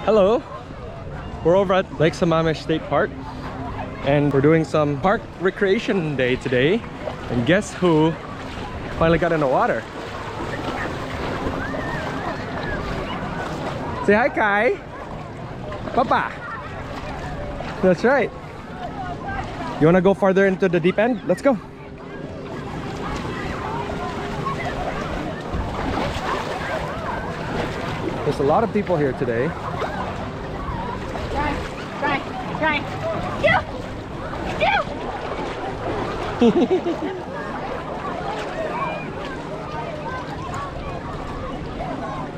Hello, we're over at Lake Sammamish State Park and we're doing some park recreation day today, and guess who finally got in the water? Say hi, Kai. Papa. That's right. You want to go farther into the deep end? Let's go. There's a lot of people here today. Right.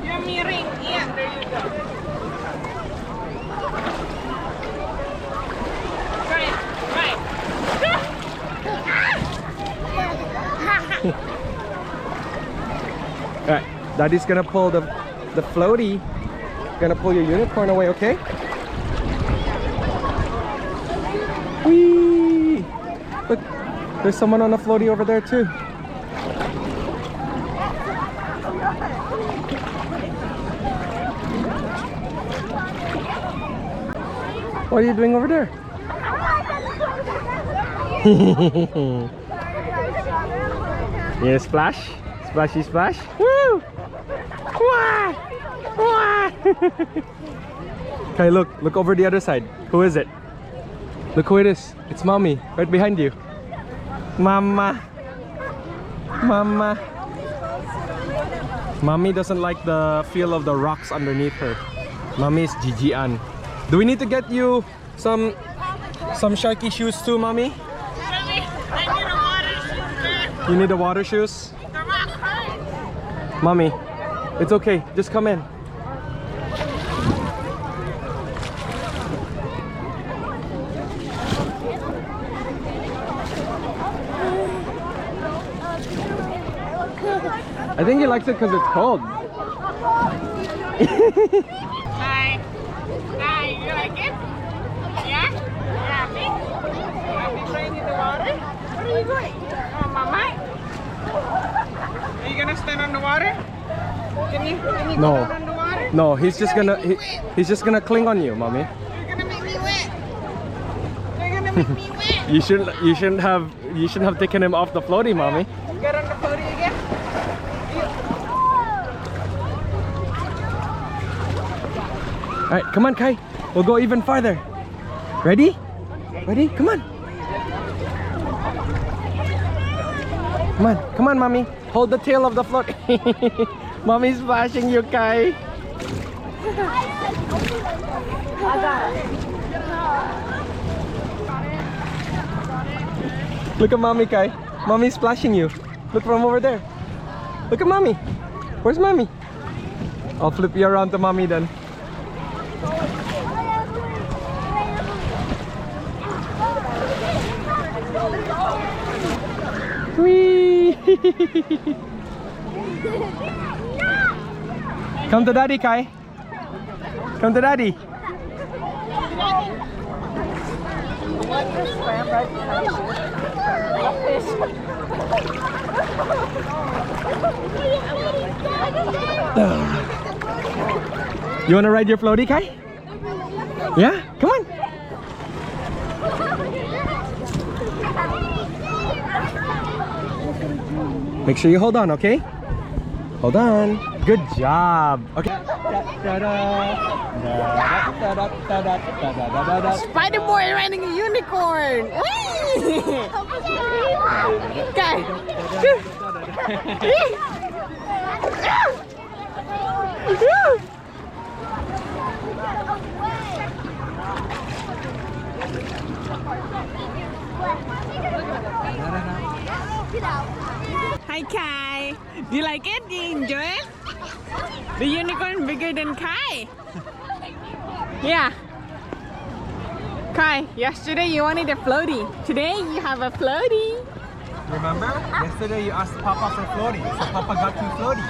You're mirroring. Yeah, there you go. Right. Alright, Daddy's gonna pull the floaty. Gonna pull your unicorn away, okay? Whee! Look, there's someone on the floaty over there too. What are you doing over there? You gonna splash? Splashy splash? Woo! Wah! Wah! Okay, look over the other side. Who is it? Look who it is. It's Mommy, right behind you. Mama. Mommy doesn't like the feel of the rocks underneath her. Mommy is Gigian. Do we need to get you some sharky shoes too, Mommy? I need a water shoe. You need the water shoes? The rock hurts. Mommy, it's okay. Just come in. I think he likes it because it's cold. Hi, you like it? Yeah? Happy? Happy playing in the water? What are you doing? Oh, Mama? Are you gonna stand on the water? Can you go down on the water? No, he's just gonna gonna cling on you, Mommy. You're gonna make me wet. You're gonna make me wet. You shouldn't have taken him off the floaty, Mommy. Get on the floaty again. Alright, come on, Kai. We'll go even farther. Ready? Ready? Come on. Come on, Mommy. Hold the tail of the float. Mommy's splashing you, Kai. Look at Mommy, Kai. Mommy's splashing you. Look from over there. Look at Mommy. Where's Mommy? I'll flip you around to Mommy then. Whee! Come to Daddy, Kai. Come to Daddy. You want to ride your floaty, Kai? Yeah? Come on. Make sure you hold on, okay? Hold on. Good job. Okay. Spider boy riding a unicorn. Okay. Hi, Kai. Do you like it? Do you enjoy it? The unicorn bigger than Kai. Yeah. Kai, yesterday you wanted a floaty. Today you have a floaty. Remember? Yesterday you asked Papa for floaty, so Papa got you floaty.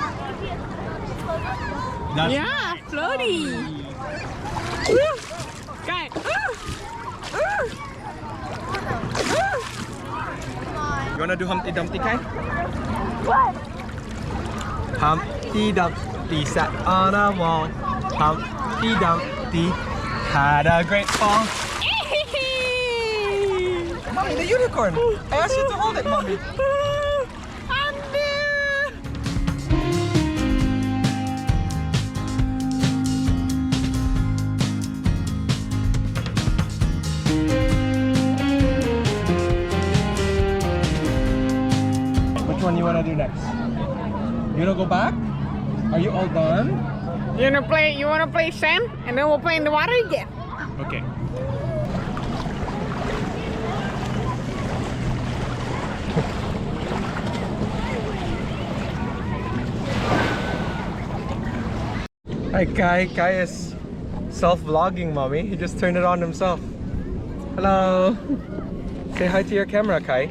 Yeah, floaty. Woo. Kai. You wanna do Humpty Dumpty, Kai? What? Humpty Dumpty sat on a wall. Humpty Dumpty had a great fall. Mommy, the unicorn! I asked you to hold it, Mommy. Which one you want to do next? You want to go back? Are you all done? You wanna play sand, and then we'll play in the water again. Okay. Hi Kai. Kai is self-vlogging, Mommy. He just turned it on himself. Hello. Say hi to your camera, Kai.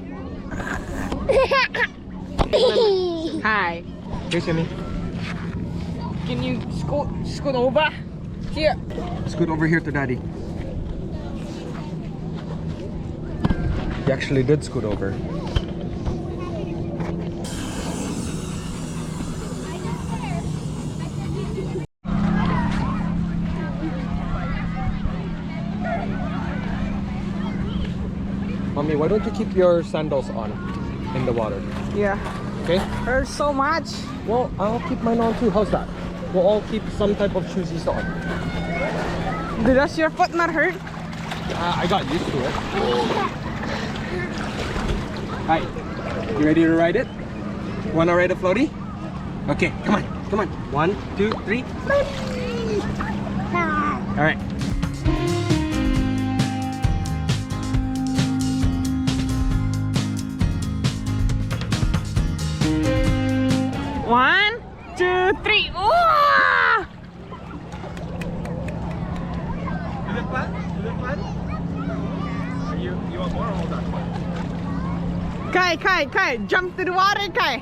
Hi. Hey, Shimmy. Can you scoot over? Here. Scoot over here to Daddy. He actually did scoot over. Mommy, why don't you keep your sandals on in the water? Yeah. Okay? Hurts so much. Well, I'll keep mine on too. How's that? We'll all keep some type of shoesies on. Does your foot not hurt? I got used to it. Hi. You ready to ride it? Wanna ride a floaty? Okay, come on. Come on. 1, 2, 3. All right. One, 2, 3. Ooh! Is it fun? Is it fun? You want more or hold on? Kai, jump to the water, Kai.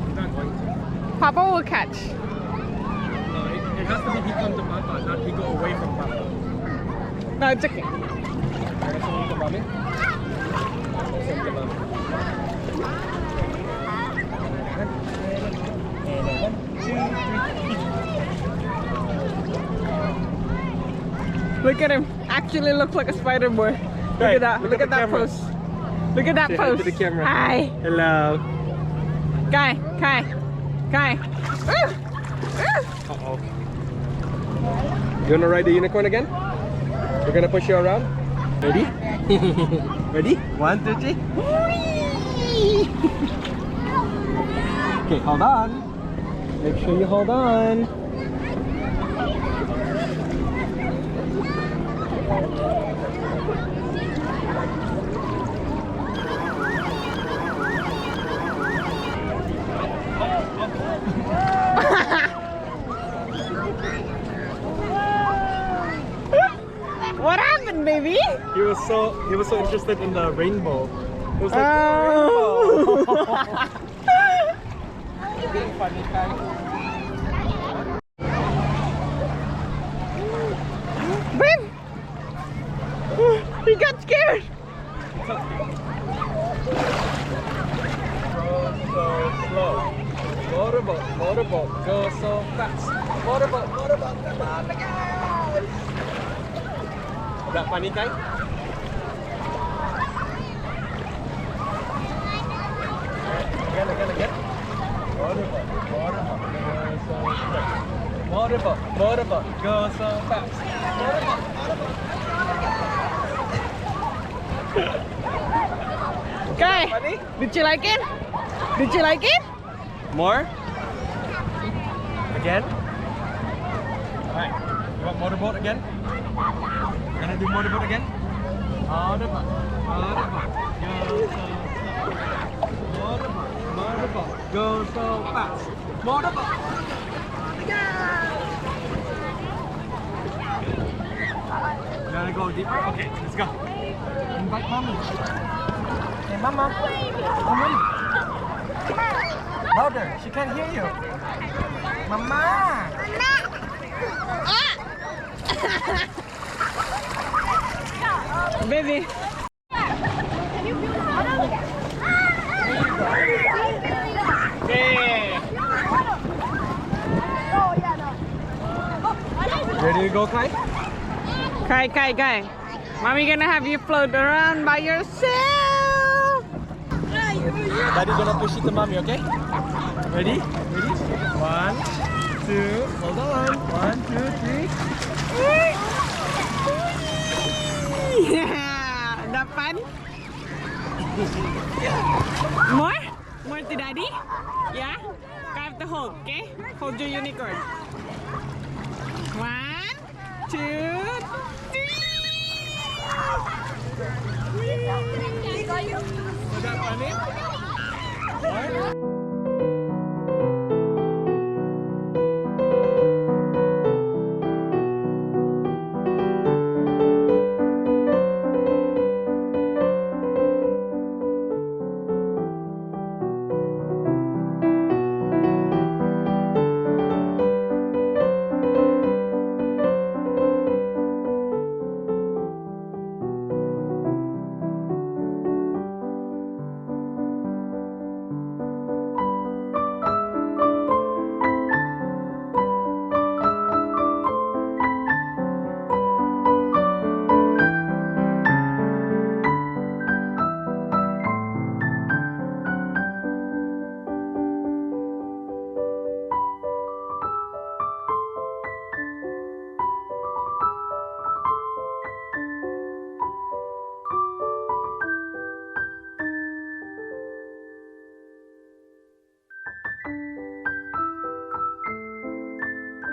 He's not going to. Papa will catch. No, it has to be he come to Papa, not he go away from Papa. No, it's okay. Mommy? Mommy? Look at him. Actually looks like a spider boy. Look Right, at that. look Look at at the that camera. pose. Look at that Say hi pose. to the camera. Hi. Hello. Kai. Uh-oh. You wanna ride the unicorn again? We're gonna push you around. Ready? Ready? 1, 2, 3. Okay, hold on. Make sure you hold on. What happened, baby? He was so interested in the rainbow. He was like, Oh. rainbow. You're being funny, Kai. Babe! He got scared! So slow. Motorboat, go so fast. Motorboat, come on, the guys! Is that funny, Kai? Again. Motorboat, go so fast. Kai, Funny? did you like it? Did you like it? More? Again? Alright. You want motorboat again? Gonna do motorboat again? Motorboat. Go so fast. Motorboat. You wanna go deeper? Okay, let's go. Invite mommy. Hey, mama. Oh, mommy. Louder, she can't hear you. Mama! Baby. Hey! Ready to go, Kai? Kai. Mommy gonna have you float around by yourself. Daddy gonna push it to mommy, okay? Ready? Ready? 1, 2, hold on. 1, 2, 3. Yeah, that fun? More? More to daddy? Yeah? I have to hold, okay? Hold your unicorn. 1, 2, 3. Was that funny? What?